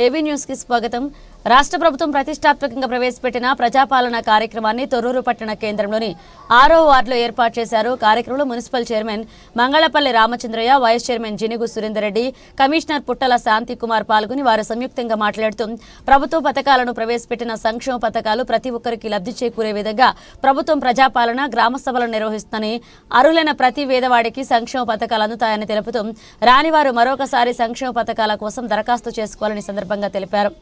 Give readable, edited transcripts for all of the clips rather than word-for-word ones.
AB news కి స్వాగతం. రాష్ట్ర ప్రభుత్వం ప్రతిష్టాత్మకంగా ప్రవేశపెట్టిన ప్రజాపాలన కార్యక్రమాన్ని తొర్రూరు పట్టణ కేంద్రంలోని 6వ వార్డులో ఏర్పాటు చేశారు. కార్యక్రమంలో municipal chairman Mangalapalli Ramachandraiah, vice chairman Jinugu Surender Reddy, commissioner Puttala Shanti Kumar పాల్గొని వారు సంయుక్తంగా మాట్లాడుతూ ప్రభుత్వ పథకాలను ప్రవేశపెట్టిన సంక్షేమ పథకాలు ప్రతి ఒక్కరికి లబ్ధి చేకూరే విధంగా ప్రభుత్వం ప్రజాపాలన గ్రామ సభలను నిర్వహిస్తుందని, అర్హులైన ప్రతి పేదవాడికి సంక్షేమ పథకాలు అందుతాయని తెలుపుతూ రాని వారు మరొకసారి సంక్షేమ పథకాల కోసం దరఖాస్తు చేసుకోవాలని సందర్భంగా తెలిపారు.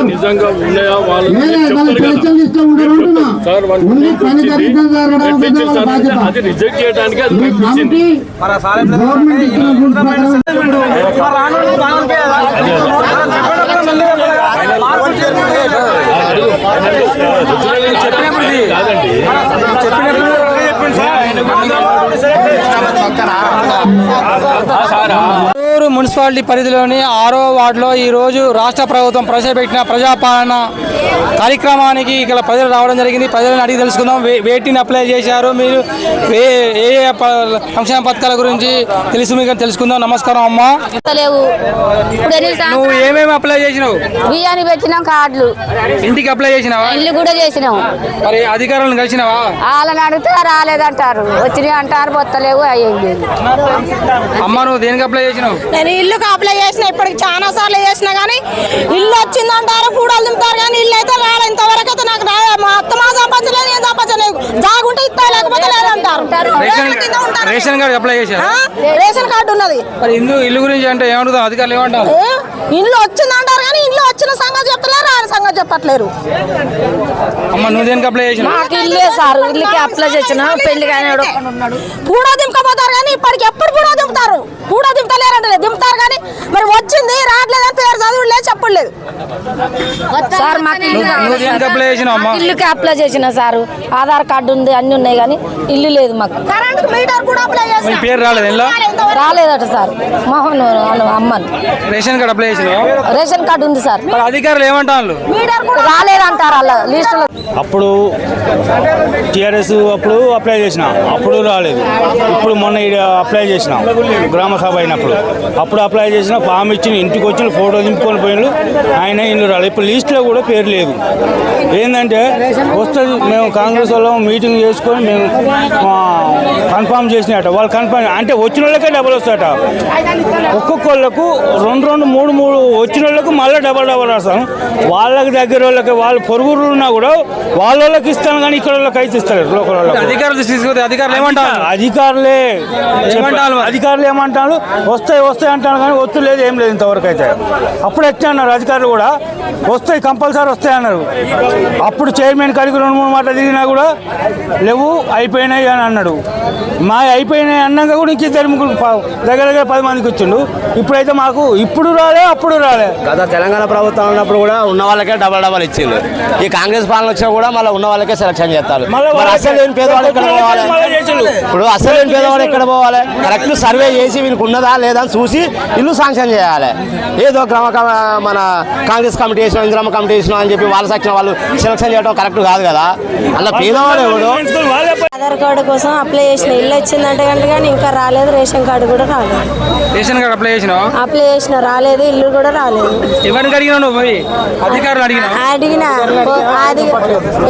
నిజంగా ఉన్నాయా వాళ్ళు అది రిజెక్ట్ చేయడానికి తొర్రూరు మున్సిపాలిటీ పరిధిలోని 6వ వార్డులో ఈరోజు రాష్ట్ర ప్రభుత్వం ప్రవేశపెట్టిన ప్రజాపాలన కార్యక్రమానికి ఇక్కడ ప్రజలు రావడం జరిగింది. ప్రజలను అడిగి తెలుసుకుందాం. వేటిని అప్లై చేశారు, మీరు ఏ సంక్షేమ పథకాల గురించి మీకు తెలుసుకుందాం. నమస్కారం అమ్మా. నువ్వు ఏమేమి అప్లై చేసినావు? బియ్యాన్ని పెట్టినాం, కార్డులు ఇంటికి అప్లై చేసినావా? ఇల్లు కూడా చేసినాం. మరి అధికారులను కలిసినావా? వాళ్ళని అడిగితే రాలేదంటారు, వచ్చినాయి అంటారు, పొత్తలేవు, అయ్యేది. అమ్మ నువ్వు దేనికి అప్లై చేసినావు? నేను ఇల్లుకి అప్లై చేసిన, ఇప్పటికి చాలా సార్లు చేసినా కానీ ఇల్లు వచ్చిందంటారు, కూడలు దింపుతారు కానీ ఇల్లు అయితే రాలే. ఇంతవరకు అయితే నాకు మా అత్తమా సంపాదించలేదు, నేను సంపాదించలేదు. జాగుంటే ఇస్తా, లేకపోతే లేదంటారు. రేషన్ కార్డు అప్లై చేశారు? రేషన్ కార్డు ఉన్నది. మరి ఇల్లు గురించి అంటే ఏమంటారు అధికారులు? ఏమంటారు? ఇల్లు వచ్చిందంటారు కానీ ఇల్లు వచ్చిన సంగతి చెప్తలేరు, రాని సంగతి చెప్పట్లేరు. అమ్మ నువ్వు దేనికి అప్లై చేసినావు? నాకు ఇల్లే సార్, ఇల్లుకి అప్లై చేసిన. పెళ్లి కానీ కూడా దింపబోతారు కానీ ఇప్పటికి ఎప్పుడు కూడా దింపుతారు, కూడా దింపలేరంటే దింపుతారు కానీ మరి వచ్చింది రావట్లేదని పేరు చదువులేదు, చెప్పలేదు సార్. మాకు ఇల్లుకి అప్లై చేసిన సార్, ఆధార్ కార్డు ఉంది, అన్ని ఉన్నాయి కానీ ఇల్లు లేదు మాకు. కరెంట్ మీటర్ కూడా అప్లై చేసిన, పేరు రాలేదట సార్. మోహన్ అమ్మని. రేషన్ కార్డు అప్లై చేసిన? రేషన్ కార్డు ఉంది సార్. అధికారులు ఏమంటారు? మీటర్ కూడా రాలేదంటారు వాళ్ళ లిస్టులో. అప్పుడు టీఆర్ఎస్ అప్పుడు అప్లై చేసిన, అప్పుడు రాలేదు. ఇప్పుడు మొన్న అప్లై చేసిన గ్రామ సభ అయినప్పుడు, అప్పుడు అప్లై చేసిన ఫామ్ ఇచ్చిన, ఇంటికి వచ్చిన ఫోటో దింపుకొని పోయిన ఆయన ఇల్లు రాలేదు. ఇప్పుడు లిస్టులో కూడా పేరు లేదు. ఏంటంటే వస్తుంది, మేము కాంగ్రెస్ వాళ్ళం మీటింగ్ చేసుకొని మేము కన్ఫామ్ చేసినట్ట. వాళ్ళు కన్ఫామ్ అంటే వచ్చిన వాళ్ళకే డబ్బులు వస్తాయట. ఒక్కొక్కళ్ళకు 2 3 వచ్చిన వాళ్ళకు మళ్ళీ డబల్ డబల్ రాస్తాను. వాళ్ళకి దగ్గర వాళ్ళకి వాళ్ళు పొరుగురు ఉన్నా కూడా వాళ్ళకి ఇస్తాను, కానీ ఇక్కడ వాళ్ళకి అయితే ఇస్తారు లోకల్ వాళ్ళకి. అధికారులు తీసుకుంటే అధికారులు ఏమంటారు? అధికారులు ఏమంటారు, వస్తాయి అంటాను, కానీ వస్తు లేదు, ఏం లేదు ఇంతవరకు అయితే. అప్పుడు ఎట్లా అన్నారు అధికారులు కూడా, వస్తాయి కంపల్సరీ వస్తాయి అన్నారు. అప్పుడు చైర్మన్ కాడికి 2-3 మాటలు తిరిగినా కూడా లేవు, అయిపోయినాయి అని అన్నాడు. అయిపోయినాయి అన్నాక కూడా ఇంక 2-3 దగ్గర 10 మందికి వచ్చిండు. ఇప్పుడైతే మాకు ఇప్పుడు రాలే, అప్పుడు రాలే. గత తెలంగాణ ప్రభుత్వం ఉన్నప్పుడు కూడా ఉన్న వాళ్ళకే డబల్ ఇచ్చింది. ఈ కాంగ్రెస్ పాలన వచ్చినా కూడా మళ్ళీ ఉన్న వాళ్ళకే సెలక్షన్ చేస్తారు. అసలు లేని పేదవాడు ఎక్కడ పోవాలి? ఇప్పుడు అసలు లేని పేదవాడు ఎక్కడ పోవాలి? కరెక్ట్ సర్వే చేసి వీళ్ళకి ఉన్నదా లేదా అని చూసి ఇల్లు శాంక్షన్ చేయాలి. ఏదో మన కాంగ్రెస్ కమిటీ వేసిన, ఇందిరమ్మ కమిటీ వేసిన అని చెప్పి వాళ్ళ సెక్షన్ వాళ్ళు సెలక్షన్ చేయడం కరెక్ట్ కాదు కదా. అలా పేదవాడు ఎవడు? ఆధార్ కార్డు కోసం అప్లై చేసిన, ఇల్లు వచ్చిందంటే కానీ ఇంకా రాలేదు. రేషన్ కార్డు కూడా రాలేదు. రేషన్ కార్డు అప్లై చేసినావు? అప్లై చేసిన, రాలేదు. ఇల్లు కూడా రాలేదు. ఎవరికి అడిగినావు నువ్వు? పోయి అధికారులు అడిగినా? అది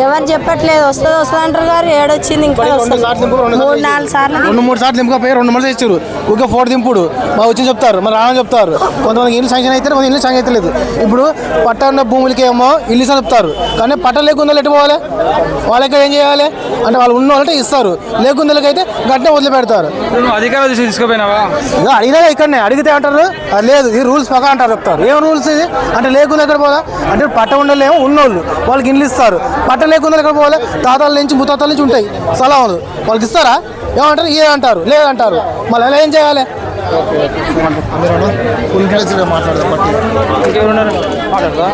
ఎవరు చెప్పట్లేదు. వస్తుంది అంటారు గారు, ఏడొచ్చింది ఇంకా 3-4 సార్లు 2-3 సార్లు దింపుకపోయి 2 మంది ఇచ్చారు. ఊరికే ఫోటో దింపుడు మా వచ్చి చెప్తారు, మరి రాని చెప్తారు. కొంతమంది ఇల్లు శాంక్షన్ అయితే, కొంత ఇల్లు శాంక్షన్ అయితే లేదు. ఇప్పుడు పట్టణ భూములకి ఏమో ఇల్లు ఇస్తా చెప్తారు, కానీ పట్టణ లేకుండా ఎట్టు పోవాలి? వాళ్ళకి ఏం చేయాలి అంటే వాళ్ళు ఉన్న వాళ్ళంటే ఇస్తారు, లేకుందలకైతే గట్టినే వదిలిపెడతారు. నువ్వు అధికారులు తీసుకుపోయినావా? అడిగినా ఇక్కడనే అడిగితే అంటారు అది లేదు, ఈ రూల్స్ పక్క అంటారు, చెప్తారు. ఏం రూల్స్ ఇది అంటే లేకుండా ఎక్కడ పోవాలా అంటే పట్ట ఉండలేమో ఉన్నోళ్ళు వాళ్ళకి ఇల్లు ఇస్తారు, పట్ట లేకుండా ఎక్కడ పోవాలి? తాతాల నుంచి ముత్తాతల నుంచి ఉంటాయి స్థలాలు, వాళ్ళకి ఇస్తారా? ఏమంటారు? ఏ అంటారు, లేదంటారు. మళ్ళీ ఎలా ఏం చేయాలి? ఇంకెవరున్నారు? మాట్లాడదా?